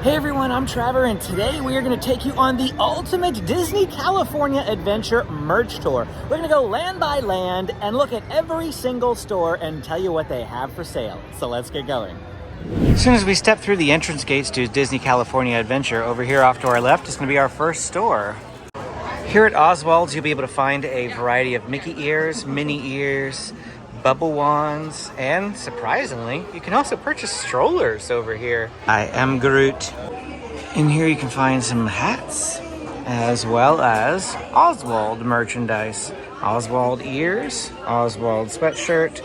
Hey everyone, I'm Trevor, and today we are going to take you on the ultimate Disney California Adventure merch tour. We're going to go land by land and look at every single store and tell you what they have for sale. So let's get going. As soon as we step through the entrance gates to Disney California Adventure, over here off to our left is going to be our first store. Here at Oswald's, you'll be able to find a variety of Mickey ears, Minnie ears, bubble wands, and surprisingly, you can also purchase strollers over here. I am Groot. In here you can find some hats, as well as Oswald merchandise. Oswald ears, Oswald sweatshirt,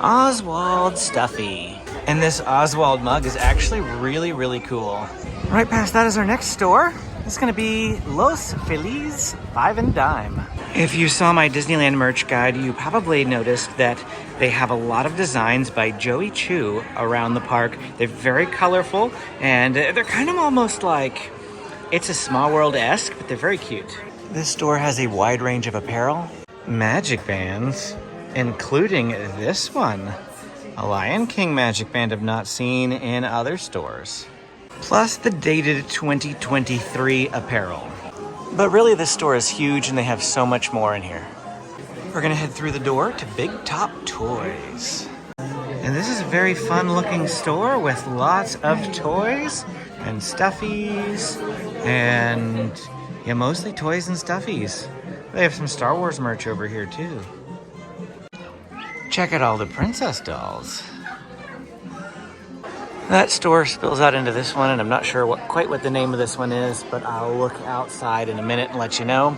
Oswald stuffy. And this Oswald mug is actually really cool. Right past that is our next store. It's gonna be Los Feliz 5 and Dime. If you saw my Disneyland merch guide, you probably noticed that they have a lot of designs by Joey Chu around the park. They're very colorful, and they're kind of almost like It's a Small World-esque, but they're very cute. This store has a wide range of apparel, magic bands, including this one. A Lion King magic band I've not seen in other stores. Plus the dated 2023 apparel. But really this store is huge and they have so much more in here. We're gonna head through the door to Big Top Toys. And this is a very fun looking store with lots of toys and stuffies and yeah, mostly toys and stuffies. They have some Star Wars merch over here too. Check out all the princess dolls. That store spills out into this one, and I'm not sure quite what the name of this one is, but I'll look outside in a minute and let you know.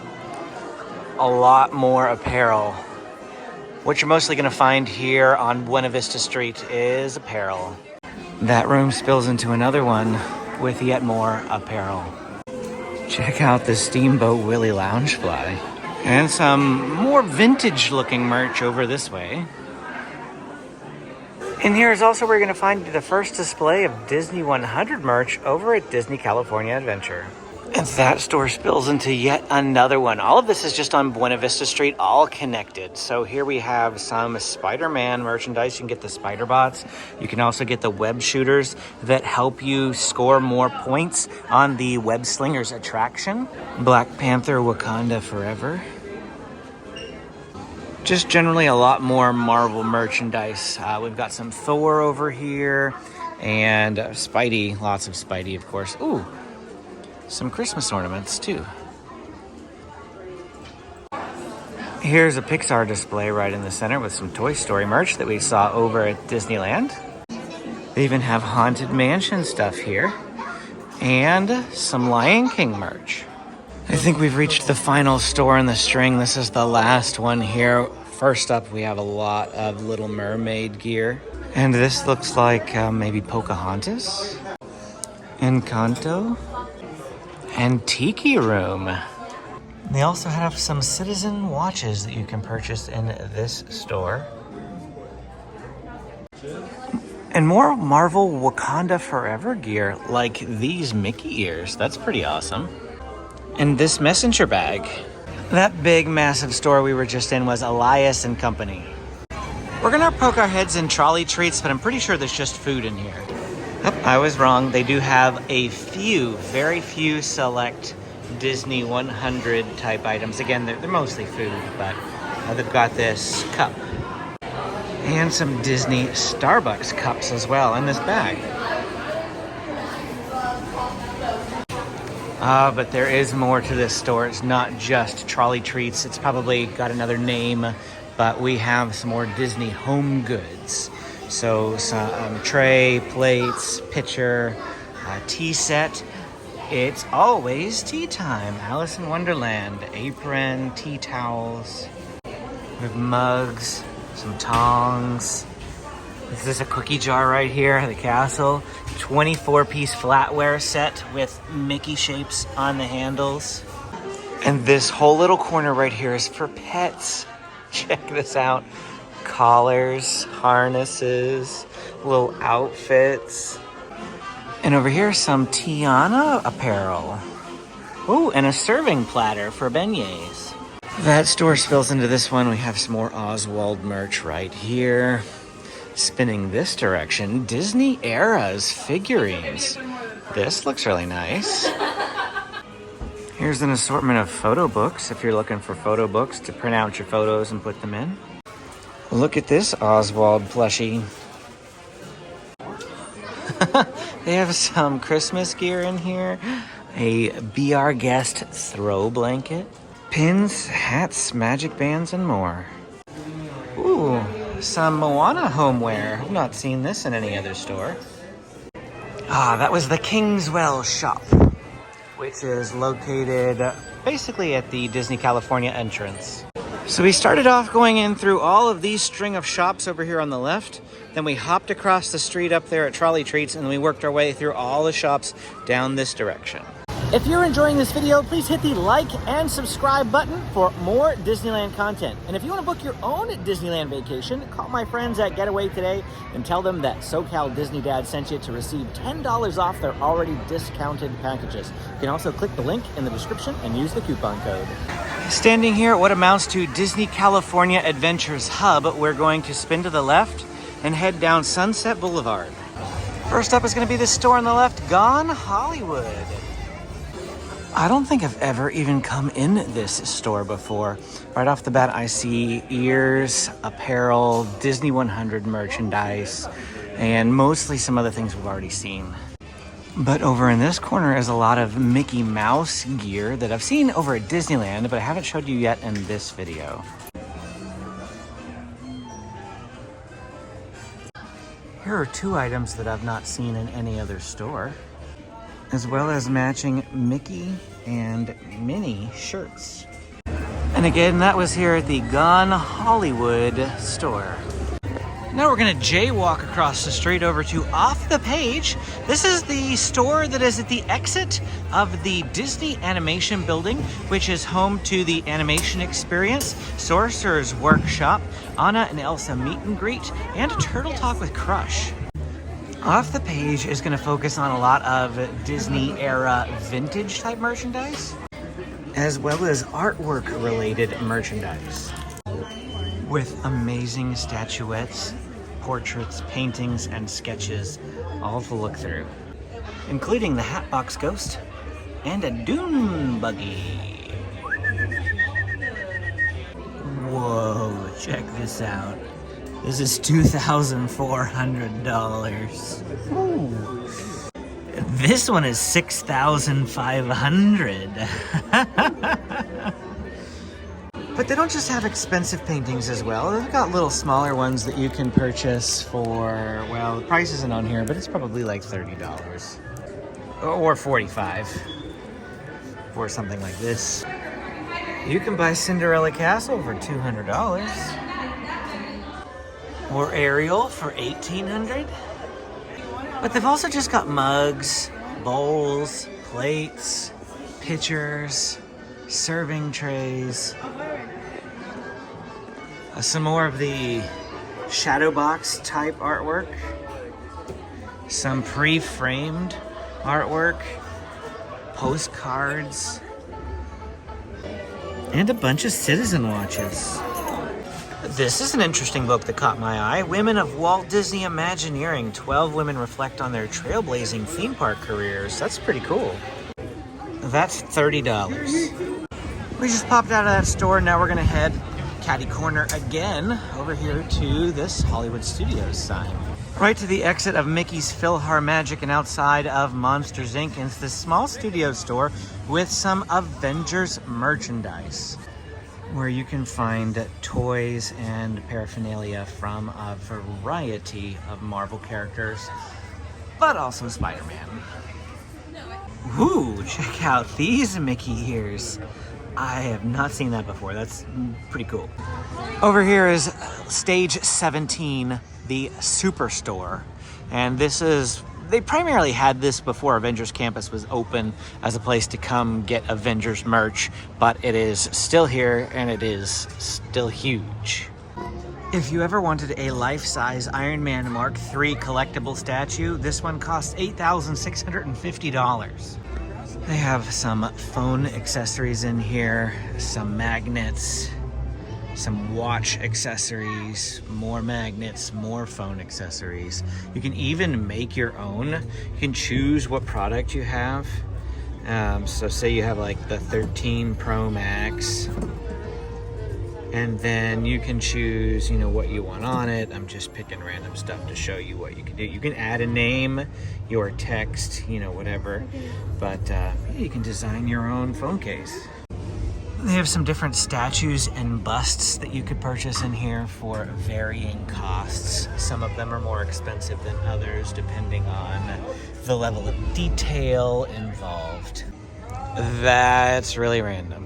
A lot more apparel. What you're mostly gonna find here on Buena Vista Street is apparel. That room spills into another one with yet more apparel. Check out the Steamboat Willie Loungefly. And some more vintage looking merch over this way. And here is also where you're going to find the first display of Disney 100 merch over at Disney California Adventure. And that store spills into yet another one. All of this is just on Buena Vista Street, all connected. So here we have some Spider-Man merchandise. You can get the Spider Bots. You can also get the web shooters that help you score more points on the Web Slingers attraction. Black Panther Wakanda Forever. Just generally a lot more Marvel merchandise. We've got some Thor over here and Spidey, lots of Spidey, of course. Ooh, some Christmas ornaments too. Here's a Pixar display right in the center with some Toy Story merch that we saw over at Disneyland. They even have Haunted Mansion stuff here and some Lion King merch. I think we've reached the final store in the string. This is the last one here. First up, we have a lot of Little Mermaid gear. And this looks like maybe Pocahontas, Encanto, and Tiki Room. They also have some Citizen watches that you can purchase in this store. And more Marvel Wakanda Forever gear, like these Mickey ears. That's pretty awesome. And this messenger bag. That big, massive store we were just in was Elias and Company. We're gonna poke our heads in trolley treats, but I'm pretty sure there's just food in here. Oh, I was wrong. They do have a few, very few select Disney 100 type items. Again, they're mostly food, but they've got this cup. And some Disney Starbucks cups as well in this bag. But there is more to this store. It's not just trolley treats. It's probably got another name, but we have some more Disney home goods. So some tray, plates, pitcher, tea set. It's always tea time. Alice in Wonderland, apron, tea towels. We have mugs, some tongs. This is a cookie jar right here, the castle. 24-piece flatware set with Mickey shapes on the handles. And this whole little corner right here is for pets. Check this out. Collars, harnesses, little outfits. And over here, some Tiana apparel. Oh, and a serving platter for beignets. That store spills into this one. We have some more Oswald merch right here. Spinning this direction, Disney Eras figurines. This looks really nice. Here's an assortment of photo books if you're looking for photo books to print out your photos and put them in. Look at this Oswald plushie. They have some Christmas gear in here. A Be Our Guest throw blanket. Pins, hats, magic bands, and more. Ooh, some Moana homeware. I've not seen this in any other store. Ah, that was the Kingswell shop, which is located basically at the Disney California entrance. So we started off going in through all of these string of shops over here on the left. Then we hopped across the street up there at Trolley Treats, and then we worked our way through all the shops down this direction. If you're enjoying this video, please hit the like and subscribe button for more Disneyland content. And if you want to book your own Disneyland vacation, call my friends at Getaway today and tell them that SoCal Disney Dad sent you to receive $10 off their already discounted packages. You can also click the link in the description and use the coupon code. Standing here at what amounts to Disney California Adventures Hub, we're going to spin to the left and head down Sunset Boulevard. First up is going to be this store on the left, Gone Hollywood. I don't think I've ever even come in this store before. Right off the bat, I see ears, apparel, Disney 100 merchandise, and mostly some other things we've already seen. But over in this corner is a lot of Mickey Mouse gear that I've seen over at Disneyland, but I haven't showed you yet in this video. Here are two items that I've not seen in any other store, as well as matching Mickey and Minnie shirts. And again, that was here at the Gone Hollywood store. Now we're gonna jaywalk across the street over to Off the Page. This is the store that is at the exit of the Disney Animation Building, which is home to the Animation Experience, Sorcerer's Workshop, Anna and Elsa Meet and Greet, and Turtle Talk with Crush. Off the Page is going to focus on a lot of Disney era vintage type merchandise, as well as artwork related merchandise, with amazing statuettes, portraits, paintings, and sketches, all to look through, including the Hatbox Ghost and a dune buggy. Whoa, check this out. This is $2,400. Ooh. This one is $6,500. But they don't just have expensive paintings as well. They've got little smaller ones that you can purchase for, well, the price isn't on here, but it's probably like $30 or $45 for something like this. You can buy Cinderella Castle for $200. Or Ariel for $1,800. But they've also just got mugs, bowls, plates, pitchers, serving trays. Some more of the shadow box type artwork. Some pre-framed artwork. Postcards. And a bunch of citizen watches. This is an interesting book that caught my eye. Women of Walt Disney Imagineering. 12 women reflect on their trailblazing theme park careers. That's pretty cool. That's $30. We just popped out of that store. Now we're going to head catty corner again over here to this Hollywood Studios sign. Right to the exit of Mickey's PhilharMagic and outside of Monsters, Inc. is this small studio store with some Avengers merchandise, where you can find toys and paraphernalia from a variety of Marvel characters, but also Spider-Man. Ooh, check out these Mickey ears. I have not seen that before. That's pretty cool. Over here is Stage 17, the Superstore. And this is, they primarily had this before Avengers Campus was open as a place to come get Avengers merch, but it is still here and it is still huge. If you ever wanted a life-size Iron Man Mark III collectible statue, this one costs $8,650. They have some phone accessories in here, some magnets, some watch accessories, more magnets, more phone accessories. You can even make your own. You can choose what product you have. So say you have like the 13 Pro Max, and then you can choose, what you want on it. I'm just picking random stuff to show you what you can do. You can add a name, your text, whatever. But you can design your own phone case. They have some different statues and busts that you could purchase in here for varying costs. Some of them are more expensive than others, depending on the level of detail involved. That's really random.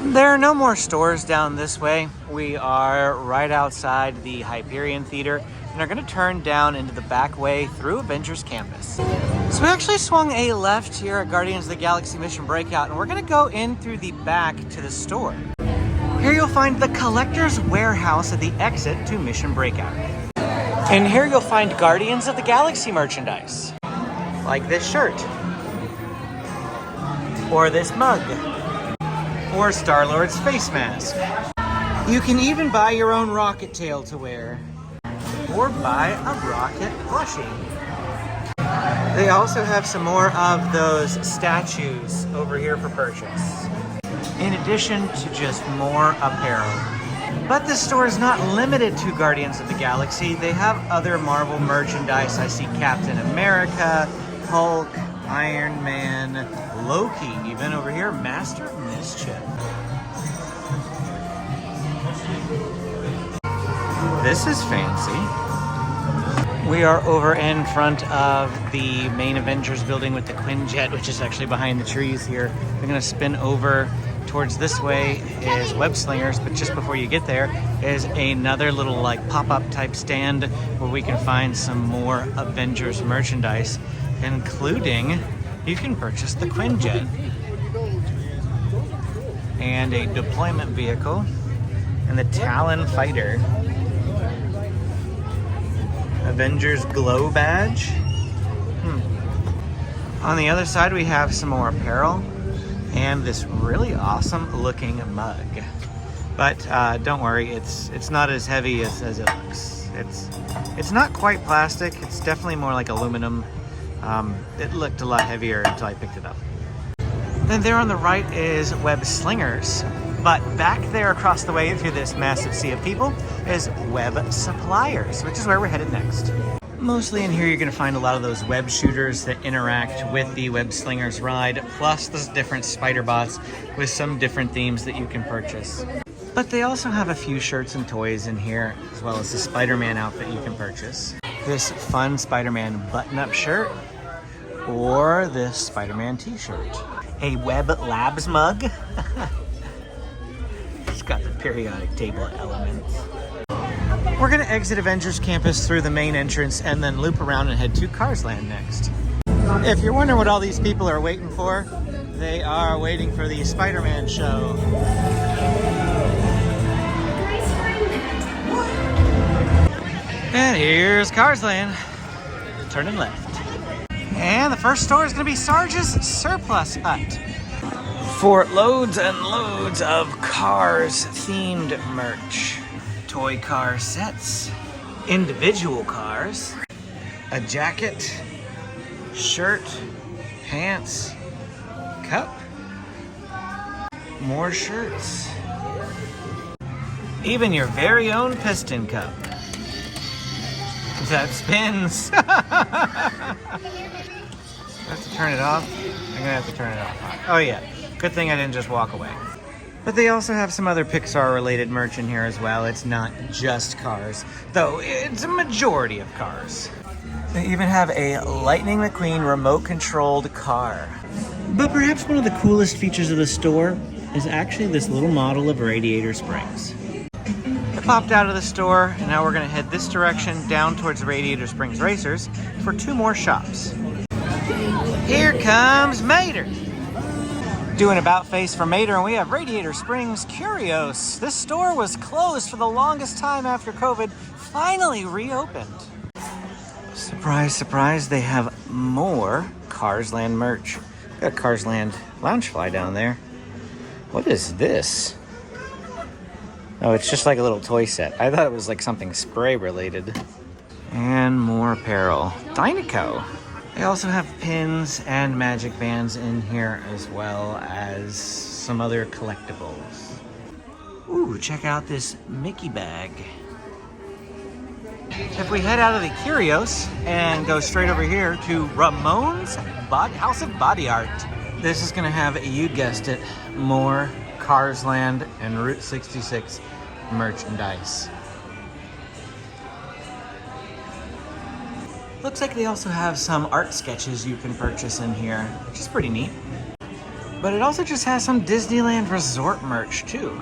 There are no more stores down this way. We are right outside the Hyperion Theater and are going to turn down into the back way through Avengers Campus. So we actually swung a left here at Guardians of the Galaxy Mission Breakout, and we're going to go in through the back to the store. Here you'll find the Collector's Warehouse at the exit to Mission Breakout. And here you'll find Guardians of the Galaxy merchandise, like this shirt, or this mug, or Star-Lord's face mask. You can even buy your own rocket tail to wear, or buy a rocket plushie. They also have some more of those statues over here for purchase, in addition to just more apparel. But this store is not limited to Guardians of the Galaxy. They have other Marvel merchandise. I see Captain America, Hulk, Iron Man, Loki, even over here, Master of Mischief. This is fancy. We are over in front of the main Avengers building with the Quinjet, which is actually behind the trees here. We're going to spin over towards this way is Web Slingers, but just before you get there is another little pop-up type stand where we can find some more Avengers merchandise, including you can purchase the Quinjet and a deployment vehicle and the Talon Fighter. Avengers Glow Badge. On the other side we have some more apparel and this really awesome looking mug. But don't worry, it's not as heavy as it looks. It's not quite plastic, it's definitely more like aluminum. It looked a lot heavier until I picked it up. Then there on the right is Web Slingers. But back there across the way through this massive sea of people is Web Suppliers, which is where we're headed next. Mostly in here you're going to find a lot of those web shooters that interact with the Web Slingers ride, plus those different spider bots with some different themes that you can purchase. But they also have a few shirts and toys in here, as well as the Spider-Man outfit you can purchase. This fun Spider-Man button-up shirt, or this Spider-Man t-shirt. A Web Labs mug. It's got the periodic table elements. We're going to exit Avengers Campus through the main entrance and then loop around and head to Cars Land next. If you're wondering what all these people are waiting for, they are waiting for the Spider-Man show. And here's Cars Land. Turning left. And the first store is going to be Sarge's Surplus Hut for loads and loads of Cars-themed merch. Toy car sets, individual cars, a jacket, shirt, pants, cup, more shirts, even your very own piston cup that spins. I have to turn it off. I'm gonna have to turn it off. Oh yeah, good thing I didn't just walk away. But they also have some other Pixar related merch in here as well. It's not just cars, though it's a majority of cars. They even have a Lightning McQueen remote controlled car. But perhaps one of the coolest features of the store is actually this little model of Radiator Springs. I popped out of the store and now we're gonna head this direction down towards Radiator Springs Racers for two more shops. Here comes Mater. Doing about face for Mater, and we have Radiator Springs Curios. This store was closed for the longest time after COVID, finally reopened. Surprise, surprise, they have more Cars Land merch. Got Cars Land Loungefly down there. What is this? Oh, it's just like a little toy set. I thought it was like something spray related. And more apparel. Dynaco. They also have pins and magic bands in here, as well as some other collectibles. Ooh, check out this Mickey bag. If we head out of the Curios and go straight over here to Ramon's House of Body Art. This is gonna have, you guessed it, more Cars Land and Route 66 merchandise. Looks like they also have some art sketches you can purchase in here, which is pretty neat. But it also just has some Disneyland Resort merch too.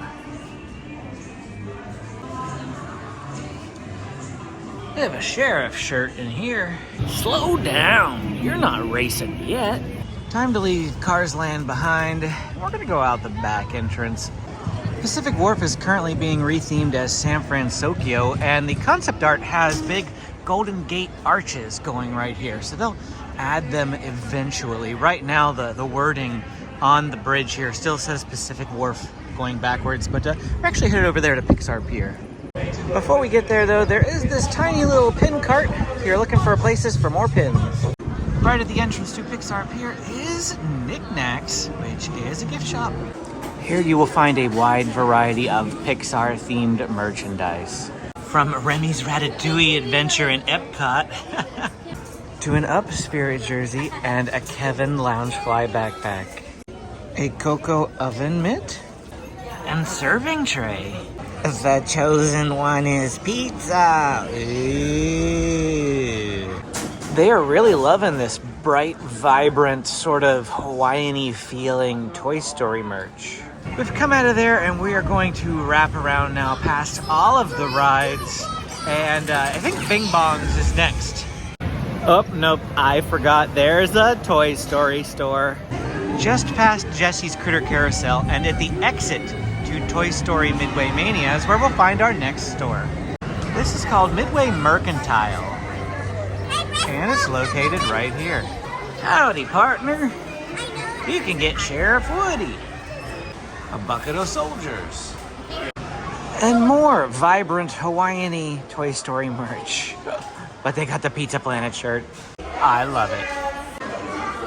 They have a sheriff shirt in here. Slow down, you're not racing yet. Time to leave Cars Land behind. We're gonna go out the back entrance. Pacific Wharf is currently being rethemed as San Francisco, and the concept art has big Golden Gate arches going right here, so they'll add them eventually. Right now the wording on the bridge here still says Pacific Wharf going backwards, but we're actually headed over there to Pixar Pier. Before we get there though, there is this tiny little pin cart if you're looking for places for more pins. Right at the entrance to Pixar Pier is Knickknacks, which is a gift shop. Here you will find a wide variety of Pixar themed merchandise. From Remy's Ratatouille adventure in Epcot to an Up Spirit jersey and a Kevin Loungefly backpack. A Coco oven mitt and serving tray. The chosen one is pizza. Ooh. They are really loving this bright, vibrant, sort of Hawaiian-y feeling Toy Story merch. We've come out of there and we are going to wrap around now past all of the rides. And I think Bing Bongs is next. Oh, nope, I forgot. There's a Toy Story store. Just past Jesse's Critter Carousel and at the exit to Toy Story Midway Mania is where we'll find our next store. This is called Midway Mercantile. And it's located right here. Howdy, partner. You can get Sheriff Woody. A bucket of soldiers. And more vibrant Hawaiian-y Toy Story merch. But they got the Pizza Planet shirt. I love it.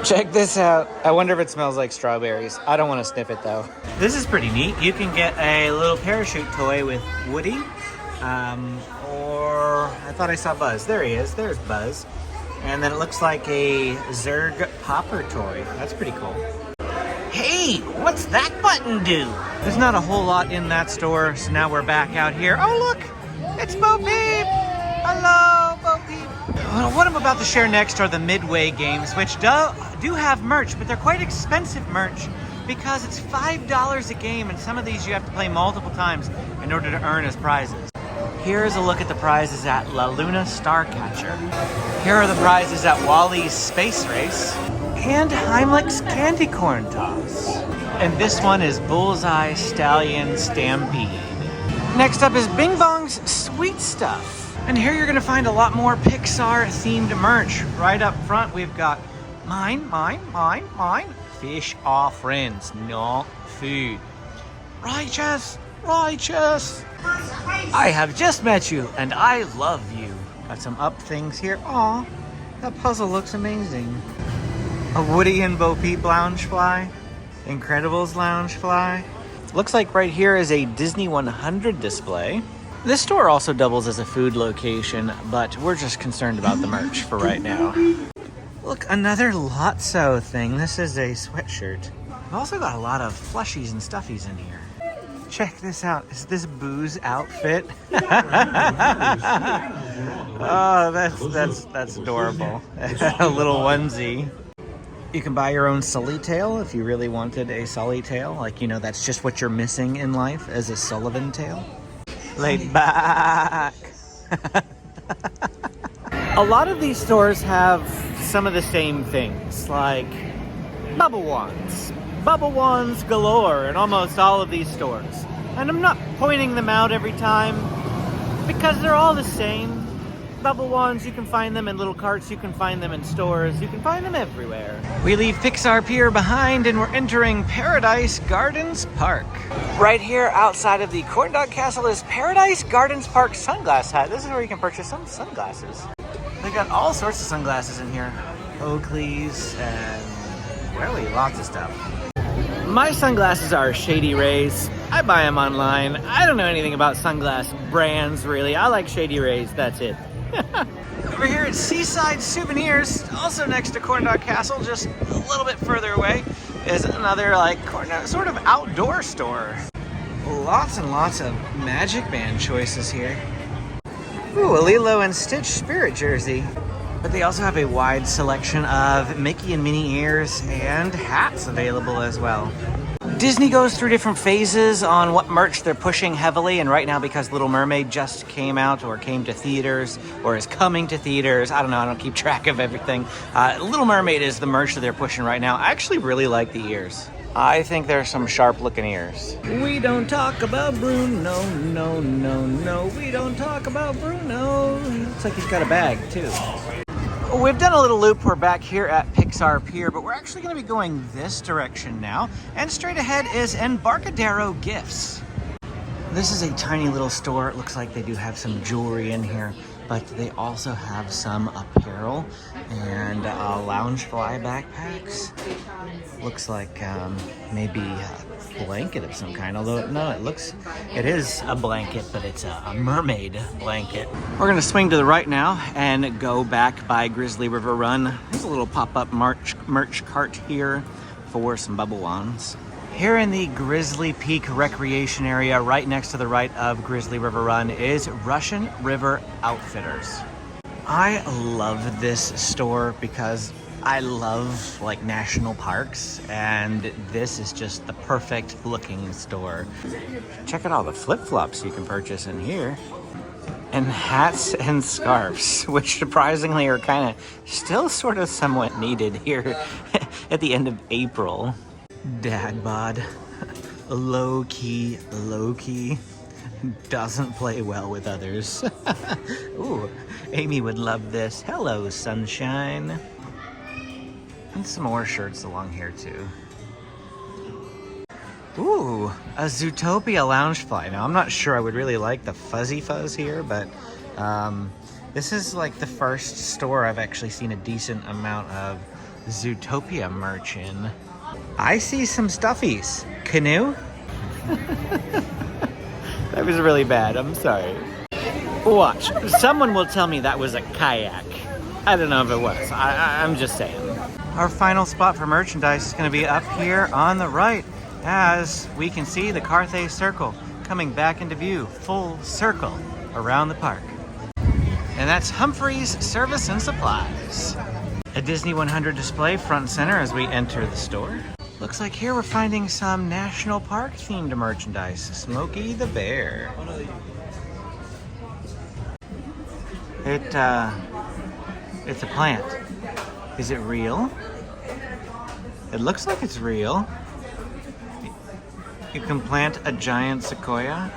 Check this out. I wonder if it smells like strawberries. I don't want to sniff it though. This is pretty neat. You can get a little parachute toy with Woody. Or I thought I saw Buzz. There he is. There's Buzz. And then it looks like a Zurg popper toy. That's pretty cool. Hey, what's that button do? There's not a whole lot in that store, so now we're back out here. Oh, look, it's Bo Peep. Hello, Bo Peep. What I'm about to share next are the Midway games, which do have merch, but they're quite expensive merch because it's $5 a game, and some of these you have to play multiple times in order to earn as prizes. Here's a look at the prizes at La Luna Starcatcher. Here are the prizes at Wally's Space Race. And Heimlich's Candy Corn Toss. And this one is Bullseye Stallion Stampede. Next up is Bing Bong's Sweet Stuff. And here you're gonna find a lot more Pixar themed merch. Right up front we've got mine. Fish are friends, not food. Righteous. I have just met you and I love you. Got some up things here. Aw, that puzzle looks amazing. A Woody and Bo Peep Loungefly. Incredibles Loungefly. Looks like right here is a Disney 100 display. This store also doubles as a food location, but we're just concerned about the merch for right now. Look, another Lotso thing. This is a sweatshirt. I've also got a lot of plushies and stuffies in here. Check this out. Is this Boo's outfit? Oh, that's adorable. A little onesie. You can buy your own Sully tail if you really wanted a Sully tail. Like, you know, that's just what you're missing in life, as a Sullivan tail. Laid back. A lot of these stores have some of the same things, like bubble wands. Bubble wands galore in almost all of these stores. And I'm not pointing them out every time because they're all the same. bubble wands, you can find them in little carts, you can find them in stores, you can find them everywhere. We leave Pixar Pier behind and we're entering Paradise Gardens Park. Right here outside of the Corn Dog Castle is Paradise Gardens Park Sunglass Hut. This is where you can purchase some sunglasses. They got all sorts of sunglasses in here. Oakleys and really lots of stuff. My sunglasses are Shady Rays. I buy them online. I don't know anything about sunglass brands, really. I like Shady Rays, that's it. Over here at Seaside Souvenirs, also next to Corn Dog Castle, just a little bit further away, is another sort of outdoor store. Lots and lots of Magic Band choices here. Ooh, a Lilo and Stitch Spirit jersey. But they also have a wide selection of Mickey and Minnie ears and hats available as well. Disney goes through different phases on what merch they're pushing heavily, and right now, because Little Mermaid just came out or came to theaters or is coming to theaters, I don't know, I don't keep track of everything. Little Mermaid is the merch that they're pushing right now. I actually really like the ears. I think there's some sharp looking ears. We don't talk about Bruno, no, no, no. We don't talk about Bruno. Looks like he's got a bag too. We've done a little loop. We're back here at Pixar Pier, but we're actually going to be going this direction now. And straight ahead is Embarcadero Gifts. This is a tiny little store. It looks like they do have some jewelry in here, but they also have some apparel and Loungefly backpacks. Looks like maybe a blanket of some kind, although no, it is a blanket, but it's a mermaid blanket. We're gonna swing to the right now and go back by Grizzly River Run. There's a little pop-up merch cart here for some bubble wands. Here in the Grizzly Peak Recreation Area, right next to the right of Grizzly River Run, is Russian River Outfitters. I love this store because I love national parks, and this is just the perfect looking store. Check out all the flip-flops you can purchase in here. And hats and scarves, which surprisingly are kind of still sort of somewhat needed here at the end of April. Dad bod, low key, doesn't play well with others. Ooh, Amy would love this. Hello, sunshine. And some more shirts along here too. Ooh, a Zootopia Loungefly. Now I'm not sure I would really like the fuzzy fuzz here, but this is like the first store I've actually seen a decent amount of Zootopia merch in. I see some stuffies. Canoe? That was really bad, I'm sorry. Watch, someone will tell me that was a kayak. I don't know if it was, I'm just saying. Our final spot for merchandise is gonna be up here on the right, as we can see the Carthay Circle coming back into view, full circle around the park. And that's Humphrey's Service and Supplies. A Disney 100 display front and center as we enter the store. Looks like here we're finding some national park themed merchandise. Smokey the Bear. It's a plant. Is it real? It looks like it's real. You can plant a giant sequoia.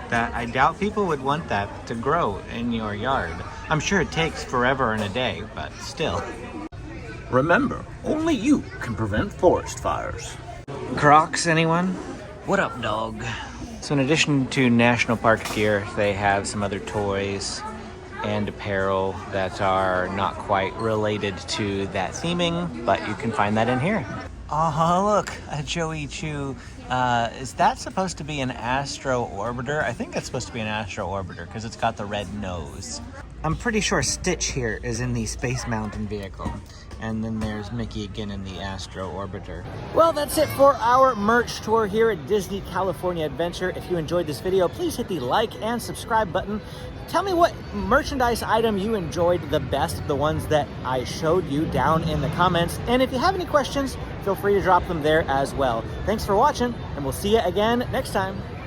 That I doubt people would want that to grow in your yard. I'm sure it takes forever and a day, but still. Remember, only you can prevent forest fires. Crocs, anyone? What up, dog? So in addition to national park gear, they have some other toys and apparel that are not quite related to that theming, but you can find that in here. Oh, look, a Joey Chew. Is that supposed to be an Astro Orbiter? I think it's supposed to be an Astro Orbiter because it's got the red nose. I'm pretty sure Stitch here is in the Space Mountain vehicle. And then there's Mickey again in the Astro Orbiter. Well, that's it for our merch tour here at Disney California Adventure. If you enjoyed this video, please hit the like and subscribe button. Tell me what merchandise item you enjoyed the best, the ones that I showed you down in the comments. And if you have any questions, feel free to drop them there as well. Thanks for watching, and we'll see you again next time.